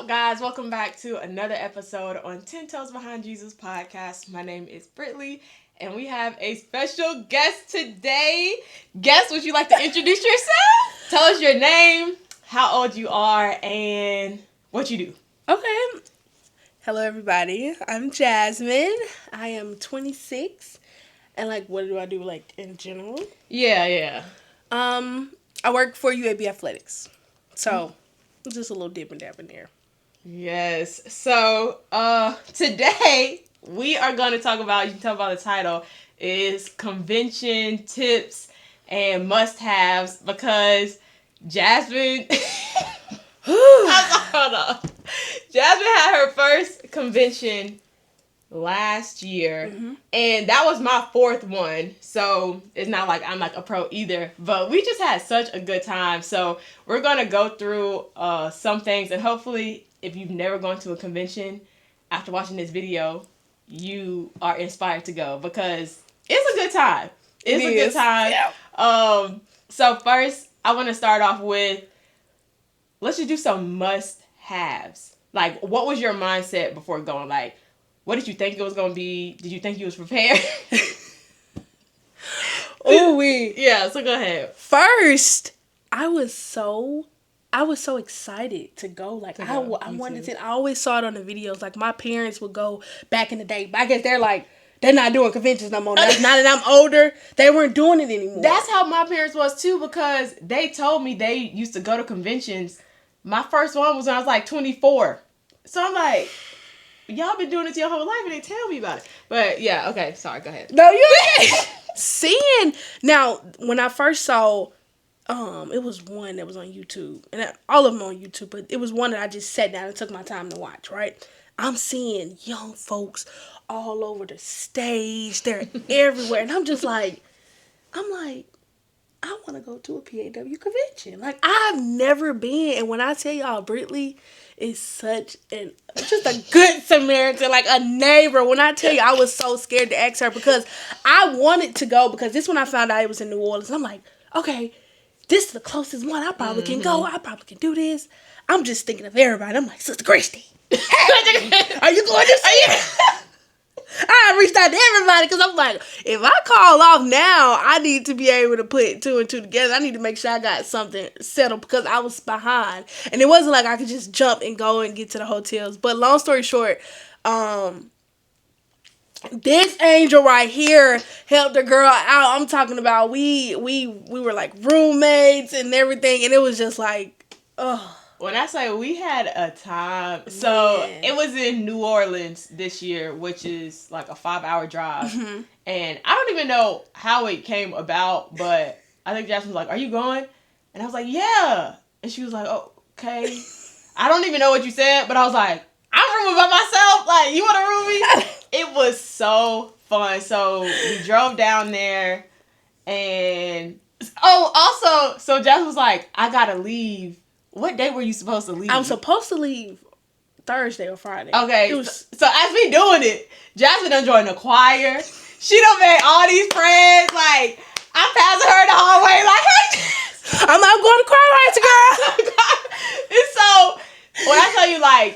up, guys? Welcome back to another episode on 10 Toes Behind Jesus podcast. My name is Britley, and we have a special guest today. Guest, would you like to introduce yourself? Tell us your name, how old you are, and what you do. Okay. Hello, everybody. I'm Jasmine. I am 26. And, what do I do, in general? Yeah. I work for U.A.B Athletics. So, just a little dip and dab in there. Yes. So, today we are going to talk about, you can tell by the title, is convention tips and must-haves, because Jasmine... Hold on. Jasmine had her first convention last year, and that was my fourth one, so it's not like I'm a pro either, but we just had such a good time. So we're gonna go through some things, and hopefully if you've never gone to a convention, after watching this video you are inspired to go, because it's a good time. It's a good time. Yeah. So first I want to start off with, let's just do some must-haves. What was your mindset before going? What did you think it was going to be? Did you think you was prepared? Yeah, so go ahead. First, I was so excited to go. I wanted to. I always saw it on the videos. My parents would go back in the day. But I guess they're not doing conventions no more. Now that I'm older, they weren't doing it anymore. That's how my parents was too, because they told me they used to go to conventions. My first one was when I was 24. So I'm like, y'all been doing it your whole life and they tell me about it. But yeah, okay, sorry, go ahead. No, you seeing now, when I first saw, it was one that was on YouTube, and all of them on YouTube, but it was one that I just sat down and took my time to watch, right? I'm seeing young folks all over the stage, they're everywhere, and I'm like, I want to go to a P.A.W convention. I've never been, and when I tell y'all, Britley is just a good Samaritan, a neighbor. When I tell you, I was so scared to ask her, because I wanted to go, because this one I found out it was in New Orleans. I'm like, okay, this is the closest one. I probably can go. I probably can do this. I'm just thinking of everybody. I'm like, Sister Christy, are you going to see it? I reached out to everybody, because I'm like, if I call off now, I need to be able to put two and two together. I need to make sure I got something settled, because I was behind. And it wasn't like I could just jump and go and get to the hotels. But long story short, this angel right here helped the girl out. I'm talking about we were roommates and everything. And it was just When I say we had a time, so it was in New Orleans this year, which is a 5-hour drive. And I don't even know how it came about, but I think Jasmine was like, are you going? And I was like, yeah. And she was like, oh, okay. I don't even know what you said, but I was like, I'm rooming by myself. You want to room me? It was so fun. So we drove down there, and so Jasmine was like, I gotta leave. What day were you supposed to leave? I was supposed to leave Thursday or Friday. Okay. So as we doing it, Jasmine done joined the choir. She done made all these friends. I'm passing her in the hallway hey, I'm going to choir rights, girl. And so when I tell you,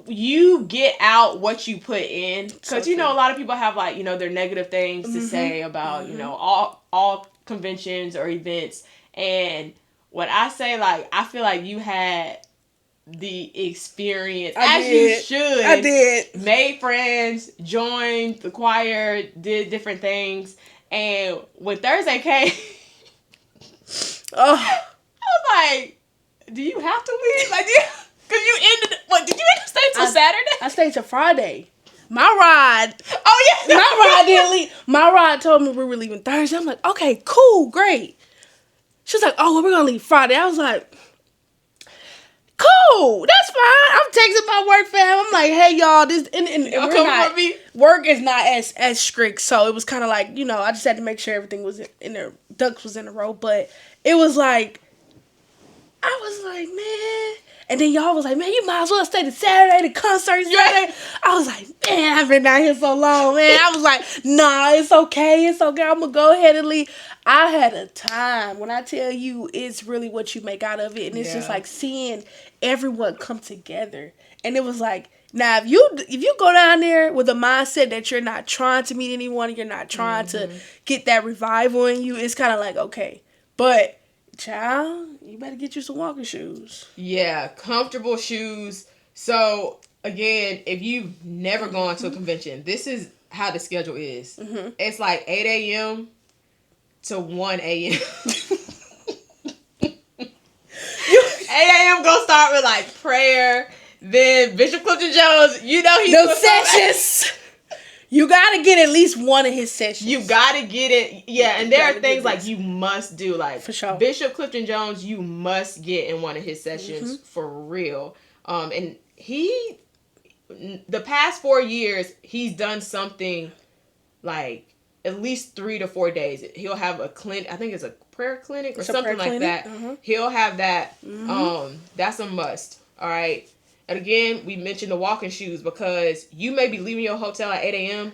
you get out what you put in. Because, a lot of people have, their negative things to say about, all conventions or events. And when I say, I feel like you had the experience, you should. I did. Made friends, joined the choir, did different things. And when Thursday came, I was like, do you have to leave? Because you ended, did you end up staying till Saturday? I stayed till Friday. My ride. Oh, yeah. My ride didn't leave. My ride told me we were leaving Thursday. I'm like, okay, cool, great. She was like, oh, well, we're going to leave Friday. I was like, cool, that's fine. I'm texting my work fam. I'm like, hey, y'all, this, and work is not as strict. So it was kind of I just had to make sure everything was in there, ducks was in a row. But it was I was like, man. And then y'all was like, man, you might as well stay to Saturday, the concert Saturday. I was like, man, I've been down here so long, man. I was like, nah, it's okay. It's okay. I'm going to go ahead and leave. I had a time. When I tell you, it's really what you make out of it. And it's just like seeing everyone come together. And it was like, now, if you go down there with a mindset that you're not trying to meet anyone, you're not trying to get that revival in you, it's kind of like, okay. But, child, you better get you some walking shoes. Yeah, comfortable shoes. So, again, if you've never gone to a convention, this is how the schedule is. It's like 8 a.m. to 1 a.m. 8 a.m. gonna start with, like, prayer. Then Bishop Clifton Jones, he's those sessions. You gotta get at least one of his sessions. You gotta get it, yeah. And there are things like you must do, like for sure. Bishop Clifton Jones, you must get in one of his sessions for real. And the past 4 years, he's done something like at least 3 to 4 days. He'll have a clinic. I think it's a prayer clinic or something like that. He'll have that. That's a must. All right. And again, we mentioned the walking shoes because you may be leaving your hotel at 8 a.m.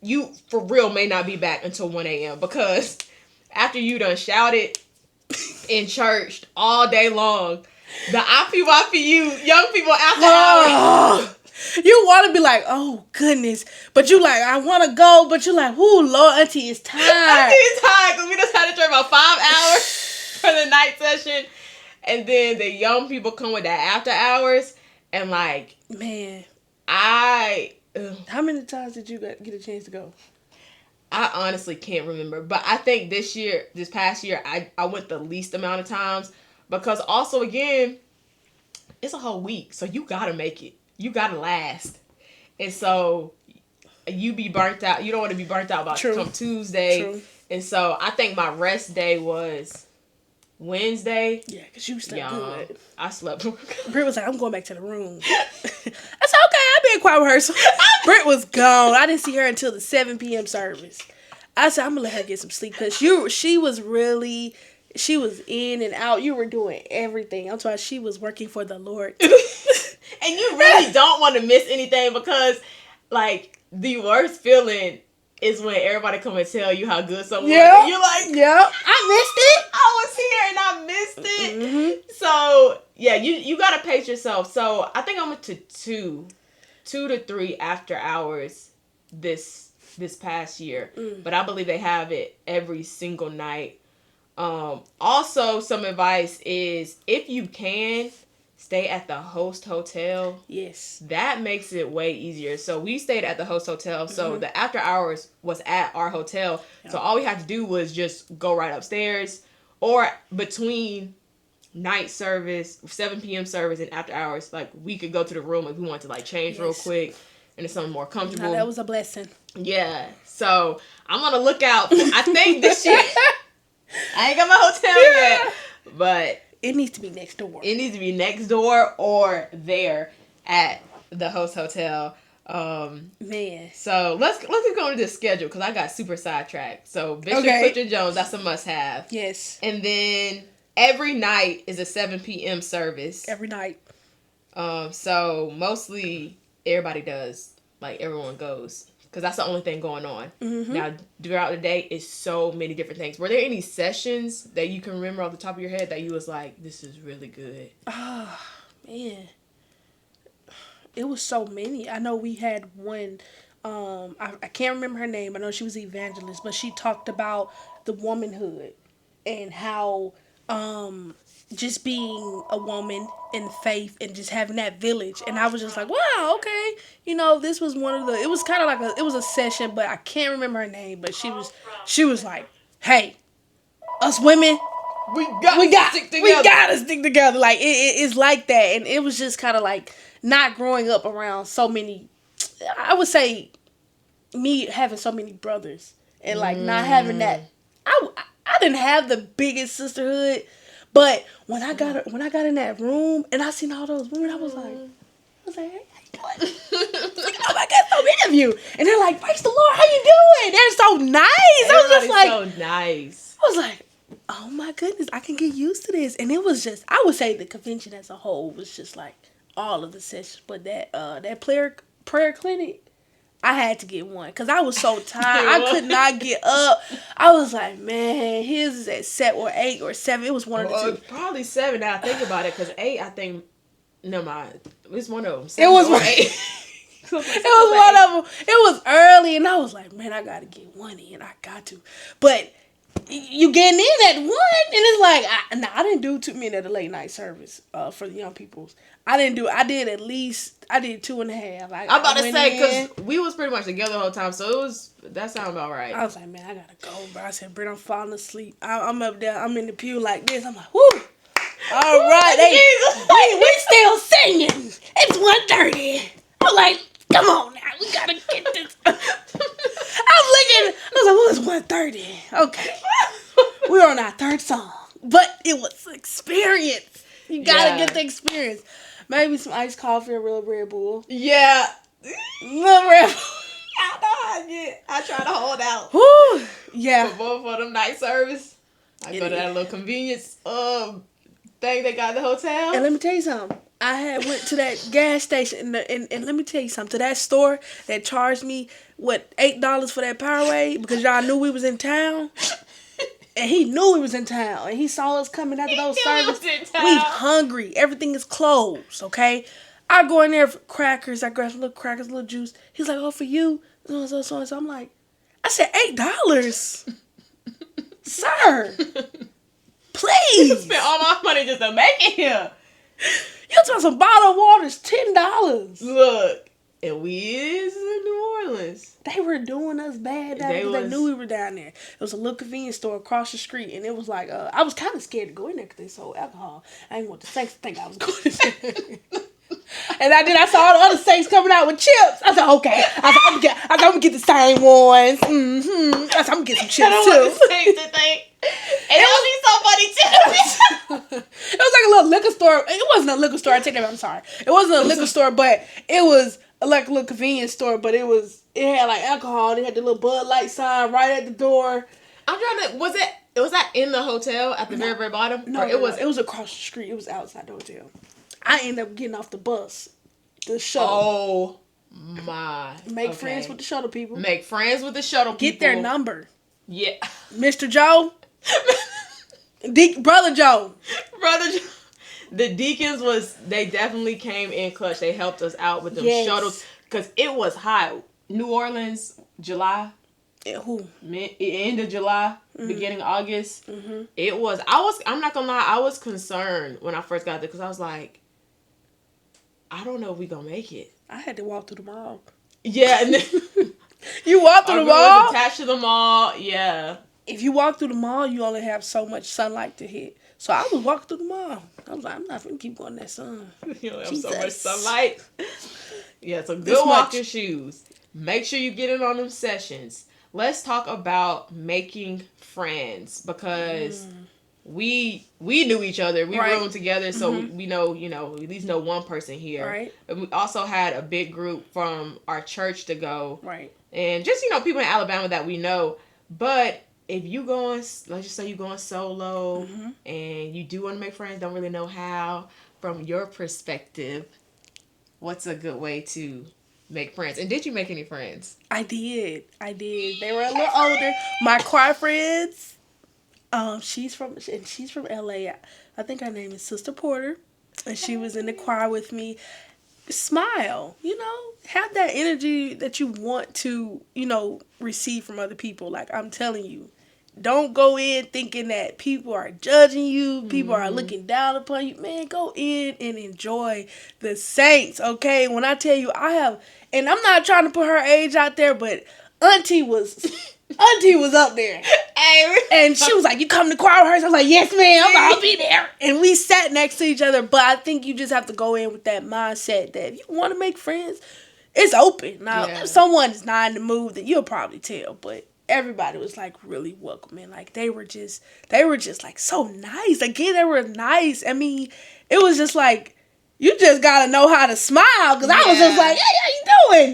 You, for real, may not be back until 1 a.m. because after you done shouted in church all day long, the IPYPU young people after hours. You want to be like, oh, goodness. But you like, I want to go. But you like, ooh, Lord, Auntie is tired. Auntie is tired because we just had to drive about 5 hours for the night session. And then the young people come with that after hours. And, like, man, how many times did you get a chance to go? I honestly can't remember. But I think this past year, I went the least amount of times. Because also, again, it's a whole week. So you got to make it. You got to last. And so you be burnt out. You don't want to be burnt out come Tuesday. True. And so I think my rest day was Wednesday. Yeah, because you slept good. I slept. Britt was like, I'm going back to the room. I said, okay, I'll be in choir rehearsal. Britt was gone. I didn't see her until the 7 p.m. service. I said, I'm going to let her get some sleep because she was in and out. You were doing everything. I'm talking, she was working for the Lord. And you really don't want to miss anything because, like, the worst feeling is when everybody come and tell you how good someone is. And you're like, I missed it. I was here and I missed it. So, yeah, you got to pace yourself. So, I think I went to 2 to 3 after hours this past year. But I believe they have it every single night. Also, some advice is if you can, stay at the host hotel. Yes. That makes it way easier. So we stayed at the host hotel. So the after hours was at our hotel. So all we had to do was just go right upstairs. Or between night service, 7 p.m. service and after hours, like we could go to the room if we wanted to like change real quick into something more comfortable. That was a blessing. Yeah. So I'm going to look out. I think this year, I ain't got my hotel yet. But it needs to be next door. It needs to be next door or there at the host hotel. Man. So let's go into the schedule because I got super sidetracked. So Bishop Clifton Jones, that's a must-have. Yes. And then every night is a 7 p.m. service. Every night. So mostly everybody does. Like everyone goes. Because that's the only thing going on. Now, throughout the day, it's so many different things. Were there any sessions that you can remember off the top of your head that you was like, this is really good? Oh, man. It was so many. I know we had one, I can't remember her name. I know she was an evangelist, but she talked about the womanhood and how just being a woman in faith and just having that village. And I was just like, wow, okay. You know, this was one of the, it was kind of like it was a session, but I can't remember her name. But she was like, hey, us women, we gotta stick together. Like, it's like that. And it was just kind of like not growing up around so many, I would say, me having so many brothers and like not having that. I didn't have the biggest sisterhood, but when I got in that room and I seen all those women, I was like, hey, how you doing? Oh my God, so many of you, and they're like, praise the Lord, how you doing? They're so nice. I was just like, so nice. I was like, oh my goodness, I can get used to this. And it was just, I would say the convention as a whole was just like all of the sessions, but that prayer clinic, I had to get one because I was so tired. I could not get up. I was like, man, his is at 7 or 8 or 7. It was one of the two. Probably 7 now I think about it, because 8, I think, no mind, it's one of them. It was or 8. It was one of them. It was early, and I was like, man, I got to get one in. I got to. But you getting in at 1, and it's like, I didn't do too many of the late night service for the young peoples. I did 2.5. I'm about to say, because we was pretty much together the whole time, so that sounded about right. I was like, man, I gotta go, bro. I said, Britt, I'm falling asleep. I'm up there, I'm in the pew like this. I'm like, whoo. All right, we still singing. It's 1:30. I'm like, come on now, we gotta get this. I'm looking. I was like, well, it's 1:30. Okay, we're on our 3rd song, but it was an experience. You gotta get the experience. Maybe some iced coffee or real Red Bull. Yeah, little Red Bull. I try to hold out. Woo. Yeah. For them night service, I go to that little convenience thing they got in the hotel. And let me tell you something. I had went to that gas station and let me tell you something. To that store that charged me $8 for that Powerade because y'all knew we was in town. And he knew we was in town. And he saw us coming after those services. We hungry. Everything is closed, okay? I go in there for crackers. I grab some little crackers, a little juice. He's like, oh, for you. So I'm like, I said $8. Sir. Please. You spent all my money just to make it here. You talking some bottled water's $10. Look. And we is in New Orleans. They were doing us bad down there because they knew we were down there. It was a little convenience store across the street, and it was like, I was kind of scared to go in there because they sold alcohol. I didn't want the Saints to think I was going in there. And I saw all the other Saints coming out with chips. I said, okay. I said, I'm going to get the same ones. Mm-hmm. I said, I'm going to get some chips, too. I don't want the Saints to think. And it would be so funny, too. It was like a little liquor store. It wasn't a liquor store. I take that back. I'm sorry. It wasn't a liquor store, but it was like a little convenience store, but it had like alcohol. They had the little Bud Light sign right at the door. I'm trying to, was that in the hotel at the very, very bottom? No, it was across the street. It was outside the hotel. I ended up getting off the bus, the shuttle. Oh my! Make friends with the shuttle people. Make friends with the shuttle people. Get their number. Yeah, Mr. Joe, Brother Joe. The deacons they definitely came in clutch. They helped us out with them shuttles because it was hot. New Orleans, July. End of July, beginning August. Mm-hmm. It was. I'm not gonna lie. I was concerned when I first got there because I was like, I don't know if we gonna make it. I had to walk through the mall. Yeah, and then you walk through the mall. Was attached to the mall. Yeah. If you walk through the mall, you only have so much sunlight to hit. So I was walking through the mall. I was like, I'm not gonna keep going in that sun. You only have so much sunlight. Yeah, so good walking shoes. Make sure you get in on them sessions. Let's talk about making friends because we knew each other. We roomed together, so we know, at least know one person here. Right. And we also had a big group from our church to go. Right. And just, people in Alabama that we know. But if you let's just say you're going solo and you do want to make friends, don't really know how, from your perspective, what's a good way to make friends? And did you make any friends? I did. They were a little older. My choir friends, she's from LA. I think her name is Sister Porter, and she was in the choir with me. Smile, have that energy that you want to, receive from other people. Like, I'm telling you, don't go in thinking that people are judging you, people are looking down upon you. Man, go in and enjoy the saints, okay? When I tell you, and I'm not trying to put her age out there, but Auntie was up there. And she was like, you come to choir rehearsal? I was like, yes, ma'am, I'll be there. And we sat next to each other, but I think you just have to go in with that mindset that if you want to make friends, it's open. Now, if someone is not in the mood, then you'll probably tell, but everybody was like really welcoming. Like they were just like so nice. Again, they were nice. I mean, it was just like, you just gotta know how to smile. Cause I was just like, hey, how you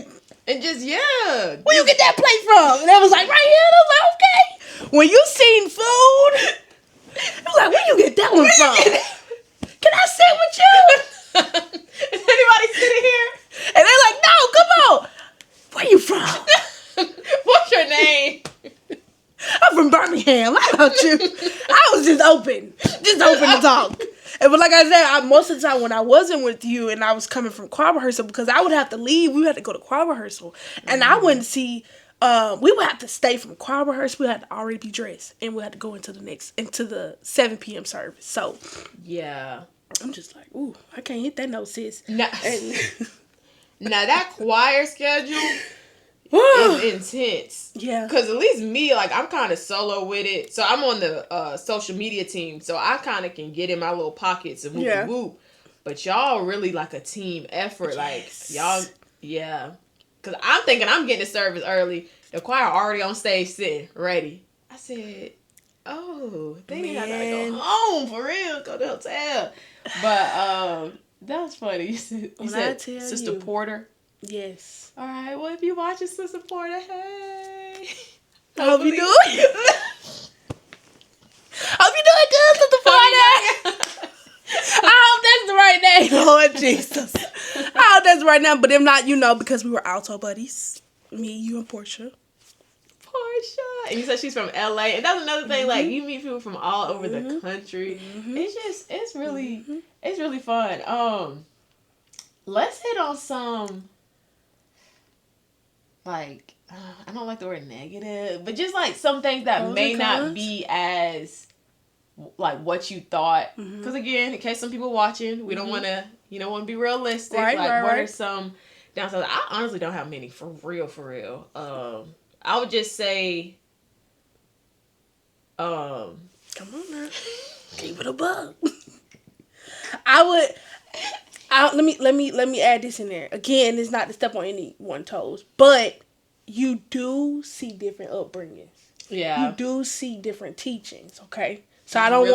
doing? And just, where you get that plate from? And I was like, right here. And I was like, okay. When you seen food, I'm like, where you get that one from? Can I sit with you? Is anybody sitting here? And they're like, no, come on. Where you from? What's your name? I'm from Birmingham. How about you? I was just open to talk. And but like I said, most of the time when I wasn't with you and I was coming from choir rehearsal, because I would have to leave, we had to go to choir rehearsal, and I wouldn't see. We would have to stay from choir rehearsal. We had to already be dressed, and we had to go into the 7 p.m. service. So yeah, I'm just like, ooh, I can't hit that note, sis. No. And, now that choir schedule is intense. Yeah. Because at least me, like, I'm kind of solo with it. So I'm on the social media team. So I kind of can get in my little pockets and whoop. But y'all really like a team effort. Yes. Like, y'all, yeah. Because I'm thinking I'm getting to service early. The choir already on stage sitting, ready. I said, oh, they need to go home for real. Go to the hotel. But that was funny. You said Sister Porter. Yes. All right. Well, if you watching Sister Porter, hey. Hope you doing. Hope you doing good, Sister Porter. I hope that's the right name, Lord Jesus. I hope that's the right name, but if not, because we were alto buddies, me, you, and Portia. And you said she's from LA, and that's another thing. Like, you meet people from all over the country. It's really fun. Let's hit on some. Like, I don't like the word negative, but just like some things that may not be as like what you thought. Because again, in case some people watching, we don't want to, want to be realistic. What are some downsides? I honestly don't have many, for real. I would just say, come on now, keep it a bug. Let me add this in there. Again, it's not to step on anyone's toes, but you do see different upbringings. Yeah. You do see different teachings, okay? So I don't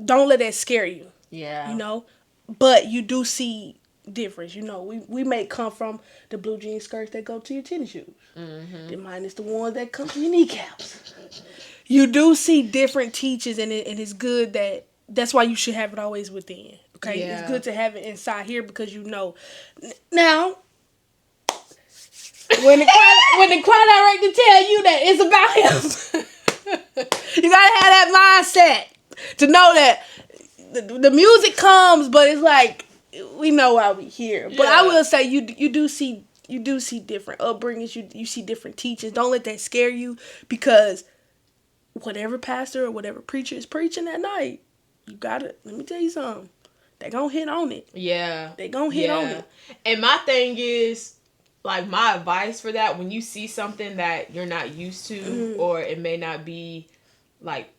don't let that scare you. Yeah. But you do see difference. We may come from the blue jean skirts that go to your tennis shoes. Then mine is the ones that come to your kneecaps. You do see different teachings, and it's good that's why you should have it always within. Okay, yeah. It's good to have it inside here because now when the choir director tell you that it's about him, you gotta have that mindset to know that the music comes, but it's like we know why we here. Yeah. But I will say you do see different upbringings. You see different teachings. Don't let that scare you, because whatever pastor or whatever preacher is preaching that night, you gotta. Let me tell you something. They gonna hit on it. Yeah. They gonna hit on it. And my thing is, like, my advice for that, when you see something that you're not used to, or it may not be, like,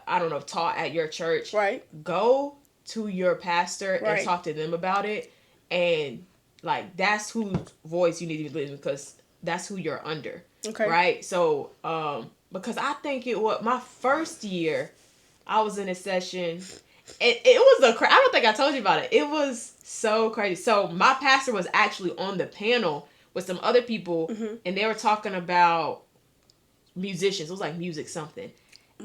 I don't know, taught at your church. Right. Go to your pastor and talk to them about it. And, like, that's whose voice you need to be listening, because that's who you're under. Okay. Right? So, because I think my first year, I was in a session. It was I don't think I told you about it. It was so crazy. So my pastor was actually on the panel with some other people, and they were talking about musicians. It was like music something.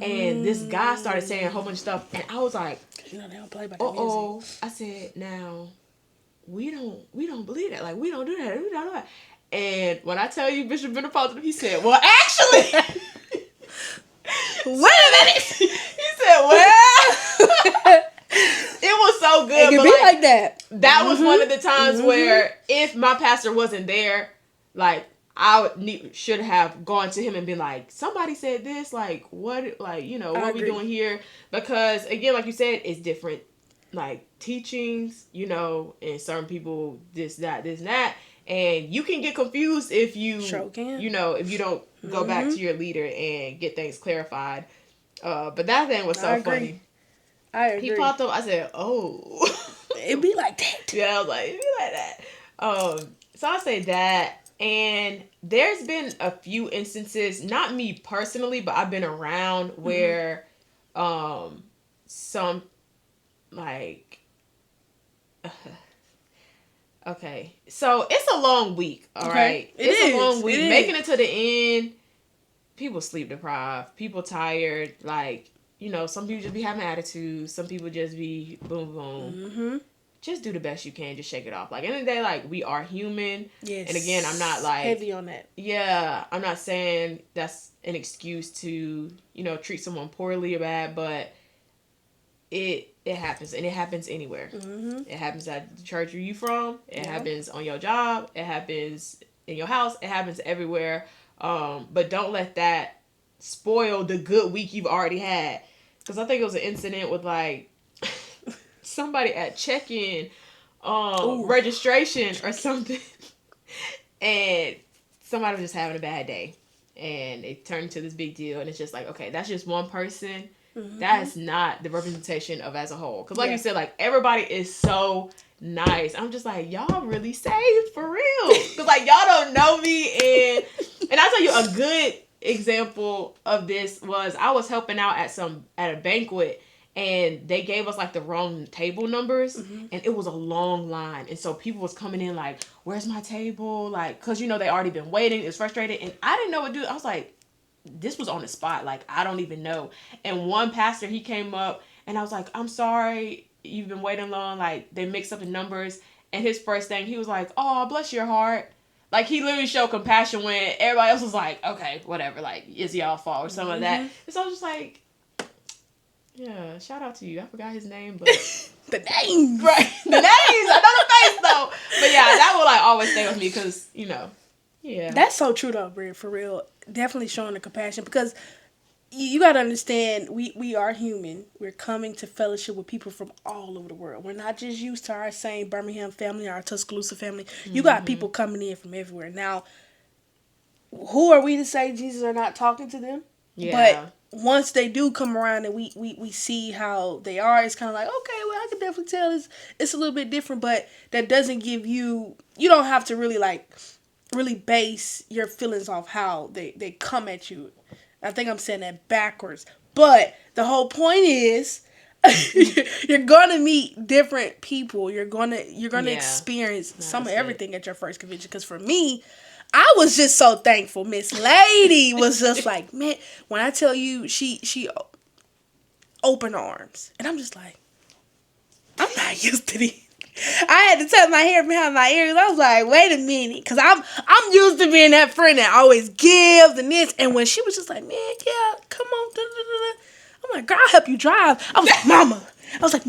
And this guy started saying a whole bunch of stuff, and I was like, they don't play by the music. I said, now, we don't believe that. Like, we don't do that. We don't do that. And when I tell you Bishop Benapalton, he said, well, actually... Wait a minute. He said, well, it was so good. It could be like that. That was one of the times where if my pastor wasn't there, like, I should have gone to him and been like, somebody said this, like, what, like, what are we doing here? Because, again, like you said, it's different, like, teachings, and certain people, this, that. And you can get confused if you, if you don't go back to your leader and get things clarified. But that thing was so funny. I agree. He popped up. I said, oh. It'd be like that. Yeah, I was like, it'd be like that. So I say that. And there's been a few instances, not me personally, but I've been around where some, like... Okay, so it's a long week, all right? It's a long week. Making it to the end, people sleep deprived, people tired, like, you know, some people just be having attitudes, some people just be boom boom. Mm-hmm. Just do the best you can, just shake it off. Like, in the day, like, we are human. Yes. And again, I'm not like heavy on that. Yeah, I'm not saying that's an excuse to, you know, treat someone poorly or bad, but it happens, and it happens anywhere. Mm-hmm. It happens at the church where you from. It happens on your job. It happens in your house. It happens everywhere. But don't let that spoil the good week you've already had. Because I think it was an incident with like somebody at check-in, registration or something, and somebody was just having a bad day, and it turned into this big deal. And it's just like, okay, that's just one person. Mm-hmm. That's not the representation of as a whole. Because like you said, like, everybody is so nice. I'm just like, y'all really saved for real. Because like, y'all don't know me. And I'll tell you a good example of this was I was helping out at a banquet, and they gave us like the wrong table numbers, and it was a long line. And so people was coming in like, where's my table? Like, because, you know, they already been waiting. It was frustrated. And I didn't know what to do. I was like, this was on the spot. Like, I don't even know. And one pastor, he came up, and I was like, I'm sorry, you've been waiting long. Like, they mixed up the numbers. And his first thing, he was like, oh, bless your heart. Like, he literally showed compassion when everybody else was like, okay, whatever. Like, it's y'all fault or something like that. And so I was just like, yeah, shout out to you. I forgot his name, but the names. Right. The names. I know the face, though. But yeah, that will like always stay with me because, you know, yeah. That's so true, though, Britt, for real. Definitely showing the compassion, because you got to understand, we are human. We're coming to fellowship with people from all over the world. We're not just used to our same Birmingham family, our Tuscaloosa family. You got people coming in from everywhere. Now, who are we to say Jesus are not talking to them? Yeah. But once they do come around and we see how they are, it's kind of like, okay, well, I can definitely tell it's a little bit different, but that doesn't give you don't have to really base your feelings off how they come at you. I think I'm saying that backwards. But the whole point is you're going to meet different people. You're going to experience some of everything at your first convention. Because for me, I was just so thankful. Miss Lady was just like, man, when I tell you she open arms. And I'm just like, I'm not used to these. I had to tuck my hair behind my ears. I was like, wait a minute. Because I'm used to being that friend that always gives and this. And when she was just like, man, yeah, come on. Da, da, da, da. I'm like, girl, I'll help you drive. I was like, mama. I was like,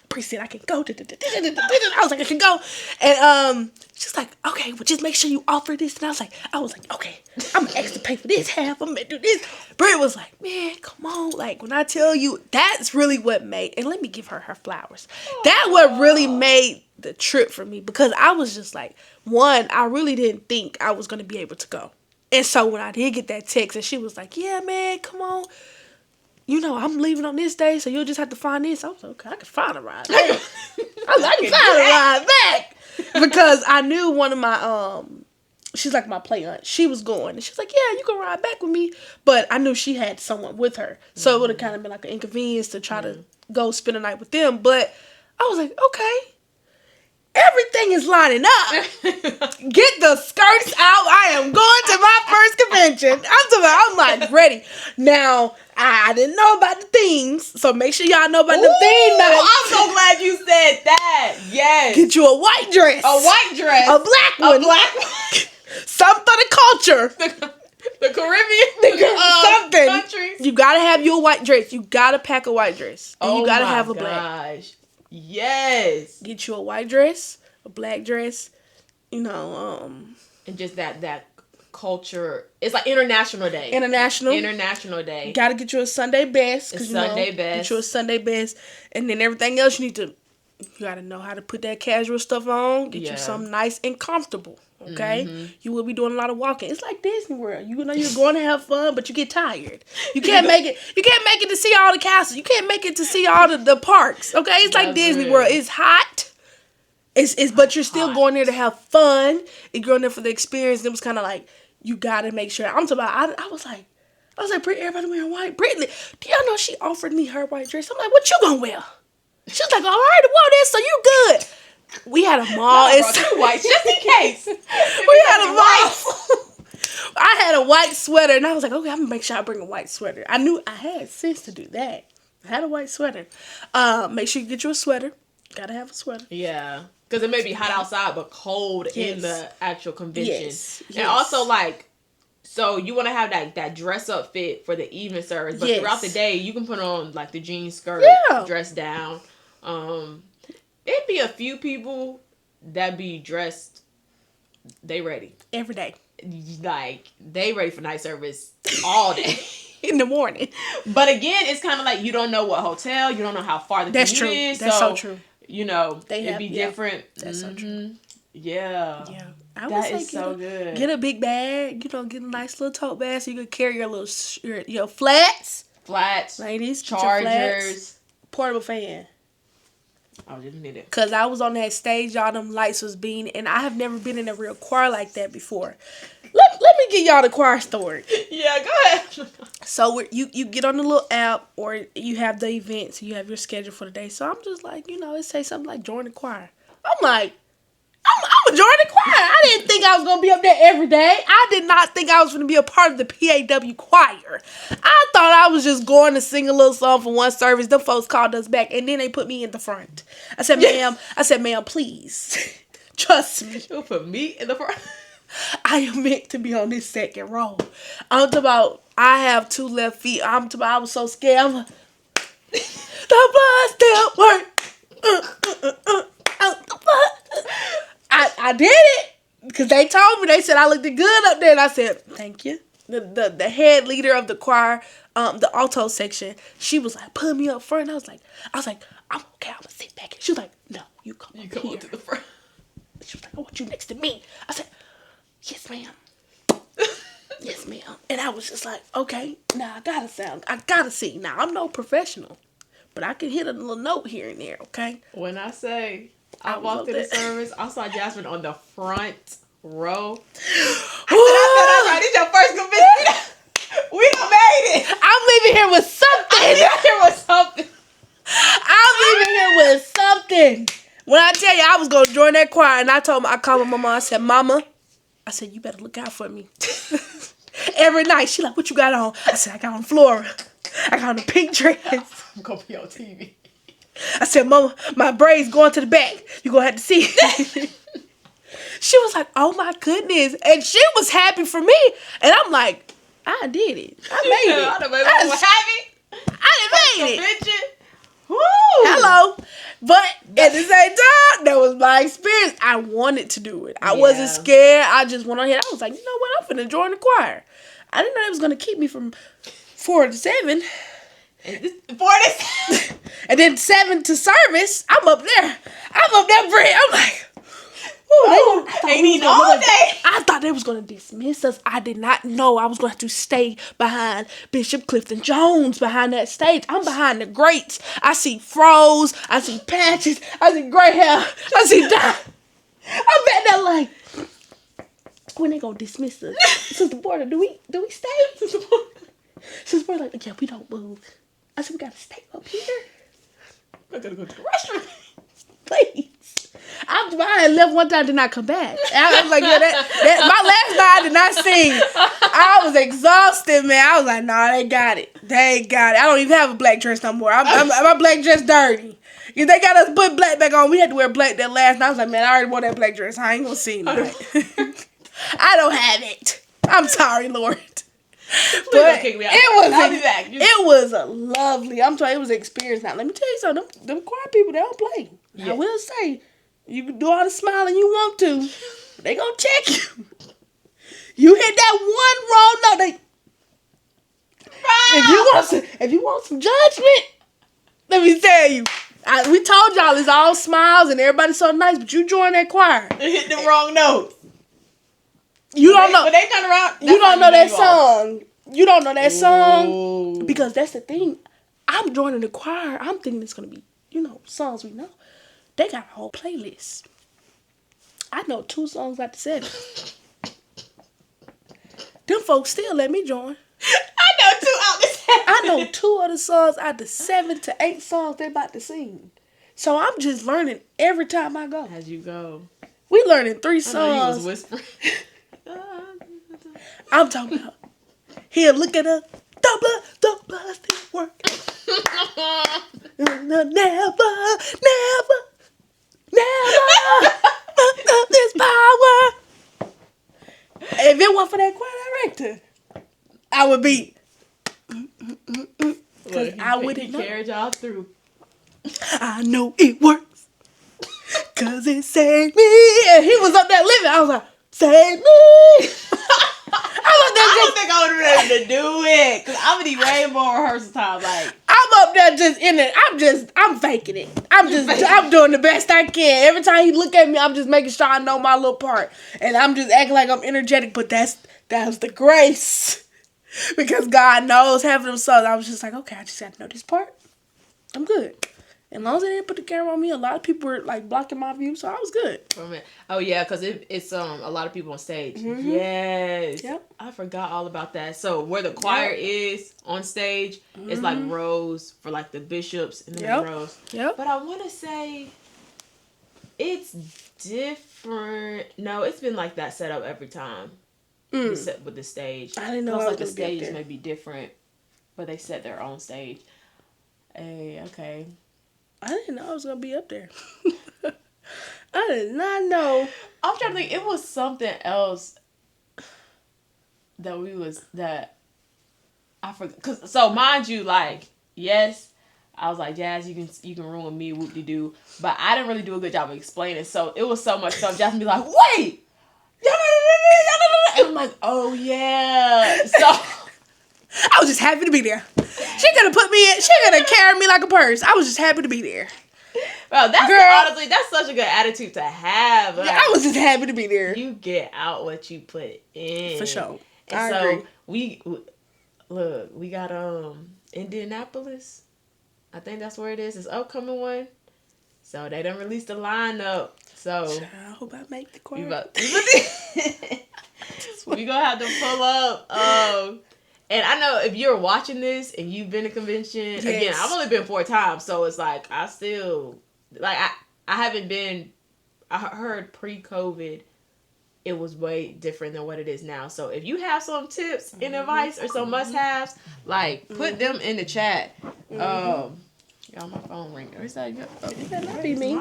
Precinct, I can go. I was like, I can go. And she's like, okay, well, just make sure you offer this. And I was like, okay, I'm going to ask to pay for this half. I'm going to do this. Britt was like, man, come on. Like, when I tell you, that's really what made, and let me give her flowers. That what really made the trip for me, because I was just like, one, I really didn't think I was going to be able to go. And so when I did get that text and she was like, yeah, man, come on. You know, I'm leaving on this day, so you'll just have to find this. I was like, okay, I can find a ride back. I can find a ride back. Because I knew one of my, she's like my play aunt. She was going. And she's like, yeah, you can ride back with me. But I knew she had someone with her. So it would have kind of been like an inconvenience to try to go spend a night with them. But I was like, okay. Everything is lining up. Get the skirts out. I am going to my first convention. I'm like ready. Now, I didn't know about the things, so make sure y'all know about the theme night. I'm so glad you said that. Yes. Get you a white dress. A white dress. A black one. A black one. Something for the culture. The Caribbean. Something. Countries. You gotta have your white dress. You gotta pack a white dress. And you gotta have a black. Yes. Get you a white dress, a black dress, you know, and just that culture. It's like International Day. International Day. Gotta get you a Sunday best. Best. Get you a Sunday best. And then everything else you gotta know how to put that casual stuff on. Get you something nice and comfortable. Okay? Mm-hmm. You will be doing a lot of walking. It's like Disney World. You know you're going to have fun, but you get tired. You can't make it. You can't make it to see all the castles. You can't make it to see all the parks. Okay? It's like Disney World. It's hot. But you're still going there to have fun. You're going there for the experience. And it was kind of like, you got to make sure. I'm talking about, I was like, Brittany, everybody wearing white. Brittany, do y'all know she offered me her white dress? I'm like, what you gonna wear? She was like, all right, wore this, so you good. We had a mall. It's white, just in case. We had a mall. I had a white sweater, and I was like, okay, I'm gonna make sure I bring a white sweater. I knew I had sense to do that. I had a white sweater. Make sure you get you a sweater. Gotta have a sweater. Yeah. Because it may be hot outside, but cold in the actual convention. Yes. And also, like, so you want to have that dress up fit for the evening service, but throughout the day, you can put on, like, the jean skirt, dress down. It'd be a few people that be dressed, they ready. Every day. Like, they ready for night service all day. In the morning. But again, it's kind of like you don't know what hotel, you don't know how far the commute is. That's so true. You know, it'd be different. That's so true. Yeah. Yeah. I That is so good. Get a big bag, get a nice little tote bag so you can carry your little your flats. Ladies, chargers, portable fan. I just need it. Cause I was on that stage, y'all. Them lights was beaming, and I have never been in a real choir like that before. Let me get y'all the choir story. Yeah, go ahead. So you get on the little app, or you have the event, so you have your schedule for the day. So I'm just like, it say something like join the choir. I'm like, I'm a join the choir. I didn't think I was gonna be up there every day. I did not think I was gonna be a part of the P.A.W choir. I thought I was just going to sing a little song for one service. Them folks called us back, and then they put me in the front. I said, ma'am, please trust me. You'll put me in the front. I am meant to be on this second row. I'm talking about, I have two left feet. I'm talking about, I was so scared. I'm like, the blood still work. I did it. Because they told me, they said I looked good up there. And I said, thank you. The head leader of the choir, the alto section, she was like, put me up front. And I was like, I'm okay. I'm going to sit back. And she was like, no, you come here. On to the front. She was like, I want you next to me. I said, yes, ma'am. Yes, ma'am. And I was just like, okay, now I gotta sing. Now, I'm no professional, but I can hit a little note here and there, okay? When I say I walked in the service, I saw Jasmine on the front row. I said, this is your first convention. We done made it. I'm leaving here with something. When I tell you I was going to join that choir, and I called my mama, I said, Mama, you better look out for me. Every night, she like, what you got on? I said, I got on Flora. I got on a pink dress. I'm going to be on TV. I said, Mama, my braids going to the back. You going to have to see. She was like, oh my goodness. And she was happy for me. And I'm like, I did it. I made it. I made it. Woo. Hello. But at the same time, that was my experience. I wanted to do it. I wasn't scared. I just went on here. I was like, you know what? I'm finna join the choir. I didn't know it was going to keep me from 4 to 7. 4 to 7. And then 7 to service. I'm up there, Brent. I'm like, ain't eating all day. I thought they was going to dismiss us. I did not know I was going to have to stay behind Bishop Clifton Jones behind that stage. I'm behind the greats. I see froze. I see patches. I see gray hair. I see dye. I'm back there like, when they going to dismiss us? Sister Porter, do we stay? Sister Porter like, yeah, we don't move. I said, we got to stay up here. I got to go to the restroom. Please. I had left one time, did not come back. I was like, yeah, my last night I did not sing. I was exhausted, man. I was like, nah, they got it. I don't even have a black dress no more. My black dress dirty. If they got us put black back on, we had to wear black that last night. I was like, man, I already wore that black dress. I ain't gonna sing tonight. I don't have it. I'm sorry, Lord. Please don't kick me out. I'll be back. It was a lovely, I'm telling you, it was an experience. Now, let me tell you something. Them choir people, they don't play. Yeah. I will say, you can do all the smiling you want to. They gonna check you. You hit that one wrong note. If you want some judgment, let me tell you. We told y'all it's all smiles and everybody's so nice, but you join that choir. They hit the wrong note. You don't know. But they turn around. You don't know that song. You don't know that song. Because that's the thing. I'm joining the choir. I'm thinking it's going to be, songs we know. They got a whole playlist. I know 2 songs out the 7. Them folks still let me join. I know 2 out the 7. I know 2 of the songs out the 7 to 8 songs they're about to sing. So I'm just learning every time I go. As you go. We learning 3 songs. I know you was whispering. I'm talking about. He'll look at us. The blood still work. Never. This power. If it weren't for that choir director, I would be. Because I wouldn't know. He carried y'all through. I know it works. Because it saved me. And he was up there living. I was like, save me. I don't think I would have been able to do it. Because I'm going to need way more rehearsal time. Like, I'm up there just in it. I'm faking it. I'm doing the best I can. Every time he look at me, I'm just making sure I know my little part. And I'm just acting like I'm energetic. But that's the grace. Because God knows half of them songs. I was just like, okay, I just got to know this part. I'm good. And as long as they didn't put the camera on me, a lot of people were like blocking my view, so I was good. Oh yeah, because it's a lot of people on stage. Mm-hmm. Yes. Yep. I forgot all about that. So where the choir is on stage, it's like rows for like the bishops and then rows. Yep. But I want to say it's different. No, it's been like that set up every time. With the stage. I didn't know. Like the stage may be different, but they set their own stage. Hey, okay. I didn't know I was gonna be up there. I did not know. I'm trying to think. It was something else that I forgot. Cause so mind you, like yes, I was like Jazz, you can ruin me, whoop de doo. But I didn't really do a good job of explaining. So it was so much stuff. Jazz would be like, wait. And I'm like, oh yeah. So I was just happy to be there. She gonna put me in. She gonna carry me like a purse. I was just happy to be there. Bro, honestly, that's such a good attitude to have. Like, I was just happy to be there. You get out what you put in. For sure. And I agree. We got Indianapolis. I think that's where it is. It's upcoming one. So they done released the lineup. So I hope I make the choir. We gonna have to pull up. And I know if you're watching this and you've been to convention, again, I've only been 4 times, so it's like I still like I haven't been. I heard pre-COVID, it was way different than what it is now. So if you have some tips and advice or some must-haves, like put them in the chat. Y'all, my phone ringing. Is that good? It better not be me.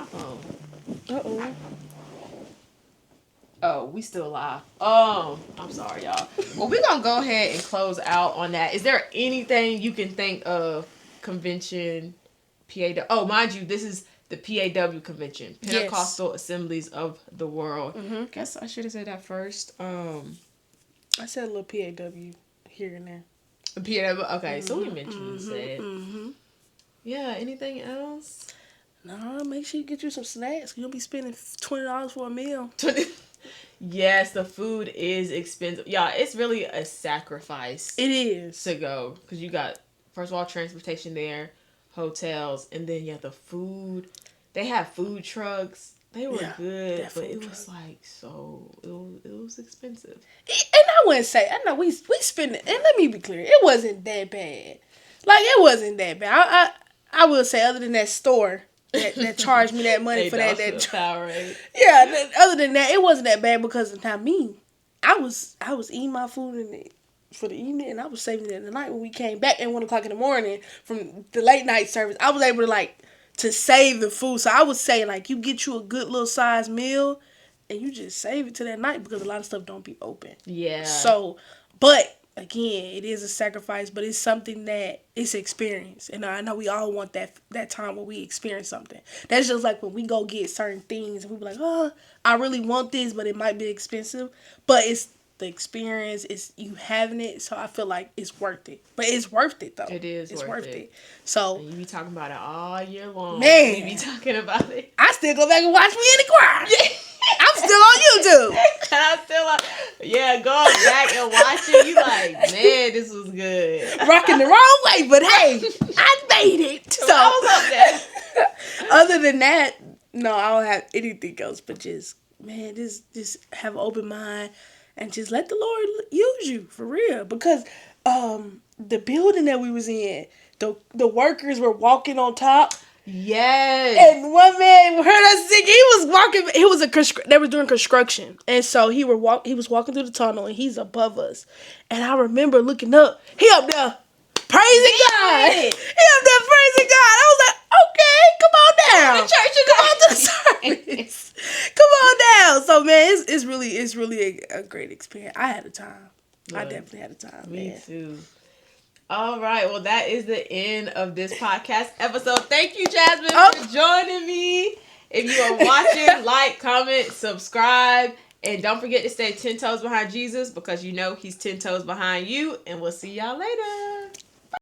Oh, we still live. I'm sorry, y'all. Well, we're going to go ahead and close out on that. Is there anything you can think of convention, P.A.W? Oh, mind you, this is the P.A.W Convention. Pentecostal Assemblies of the World. Guess I should have said that first. I said a little P.A.W here and there. P.A.W, okay. So we mentioned said. Yeah, anything else? No, make sure you get you some snacks. You'll be spending $20 for a meal. Yes, the food is expensive. Yeah, it's really a sacrifice. It is. To go. Because you got, first of all, transportation there, hotels, and then, the food. They have food trucks. They were good, but it was like it was expensive. And I wouldn't say, I know we spend it, and let me be clear, it wasn't that bad. Like, it wasn't that bad. I will say, other than that store that charged me that money for that Powerade. Yeah, other than that, it wasn't that bad because not me. I was eating my food for the evening, and I was saving it in the night when we came back at 1:00 in the morning from the late night service. I was able to save the food. So I would say you get you a good little size meal, and you just save it to that night because a lot of stuff don't be open. Yeah. So, but again, it is a sacrifice, but it's something that it's experience. And I know we all want that time where we experience something. That's just like when we go get certain things and we be like, oh, I really want this, but it might be expensive. But it's the experience, it's you having it. So I feel like it's worth it. But it's worth it, though. It is. It's worth it. So and you be talking about it all year long. Man. You be talking about it. I still go back and watch me in the choir. I'm still on YouTube. I'm still going back and watching. You like, man, this was good. Rocking the wrong way, but hey, I made it. So I was up there. Other than that, no, I don't have anything else. But just have an open mind and just let the Lord use you for real. Because the building that we was in, the workers were walking on top. Yes. And one man heard us sing. He was working. He was they were doing construction, and so he was walking through the tunnel, and he's above us. And I remember looking up. He up there praising God. He up there praising God. I was like, okay, come on down. Come to church, come on to the service. Come on down. So man, it's really a great experience. I had a time. Good. I definitely had a time. Me too. All right. Well, that is the end of this podcast episode. Thank you, Jasmine, for joining me. If you are watching, like, comment, subscribe, and don't forget to stay 10 toes behind Jesus because you know he's 10 toes behind you. And we'll see y'all later.